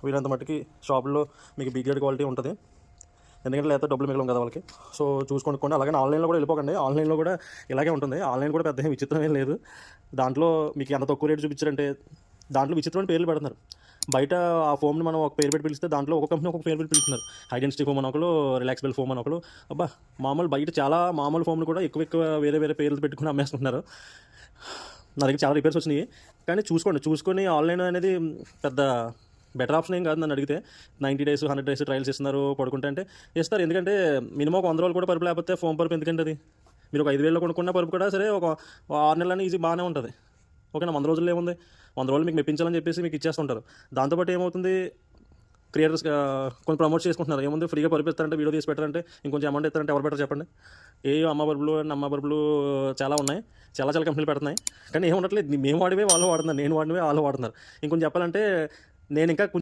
వీళ్ళంత మట్టుకి షాపుల్లో మీకు బిగ్ గ్రేడ్ క్వాలిటీ ఉంటుంది, ఎందుకంటే లేకపోతే డబ్బులు మిగలం కదా వాళ్ళకి. సో చూసుకొనుకోండి. అలాగే ఆన్లైన్లో కూడా వెళ్ళిపోకండి, ఆన్లైన్లో కూడా ఇలాగే ఉంటుంది. ఆన్లైన్ కూడా పెద్ద విచిత్రం ఏం లేదు. దాంట్లో మీకు ఎంత తక్కువ రేటు చూపించారంటే దాంట్లో విచిత్రమైన పేర్లు పెడుతున్నారు. బయట ఆ ఫోమ్ని మనం ఒక పేరు పెట్టి పిలిస్తే దాంట్లో ఒక కంపెనీ ఒక పేరు పెట్టి పిలుస్తున్నారు. హైడెన్సిటీ ఫోమ్ అని ఒకరు, రిలాక్సిబుల్ ఫోమ్ అని ఒకరు. అబ్బా మామూలు బయట చాలా మామూలు ఫోమ్లు కూడా ఎక్కువ వేరే వేరే పేర్లు పెట్టుకుని అమ్మేసుకుంటున్నారు. నా దగ్గర చాలా రిపేర్స్ వచ్చినాయి. కానీ చూసుకొని ఆన్లైన్ అనేది పెద్ద బెటర్ ఆప్షన్ ఏం కాదు నన్ను అడిగితే. 90 days 100 days ట్రయల్స్ ఇస్తున్నారు. పడుకుంటే అంటే ఇస్తారు, ఎందుకంటే మినిమం ఒక 100 రోజులు కూడా పరుపు లేకపోతే ఫోమ్ పరుపు ఎందుకంటే అది మీరు ఒక 5,000 కొనుక్కున్న పరుపు కూడా సరే ఒక 6 నెలలని ఈజీ బాగానే ఉంటుంది. ఓకేనా, 100 రోజుల్లో ఏముంది, 100 రోజులు మీకు మెప్పించాలని చెప్పేసి మీకు ఇచ్చేస్తుంటారు. దాంతోపాటు ఏమవుతుంది, క్రియేటర్స్ కొంచెం ప్రమోట్ చేసుకుంటున్నారు. ఏముంది, ఫ్రీగా పరుపు ఇస్తారంటే, వీడియో తీసి పెట్టారంటే, ఇంకొంచెం అమౌంట్ ఇస్తారంటే ఎవరు బెటర్ చెప్పండి. అమ్మ బరుపులు చాలా ఉన్నాయి, చాలా కంపెనీలు పెడుతున్నాయి. కానీ ఏం ఉండట్లేదు, మేము వాడివే వాళ్ళు వాడుతున్నారు, నేను వాడినవే వాళ్ళు వాడుతున్నారు. ఇంకొంచెం చెప్పాలంటే నేను ఇంకా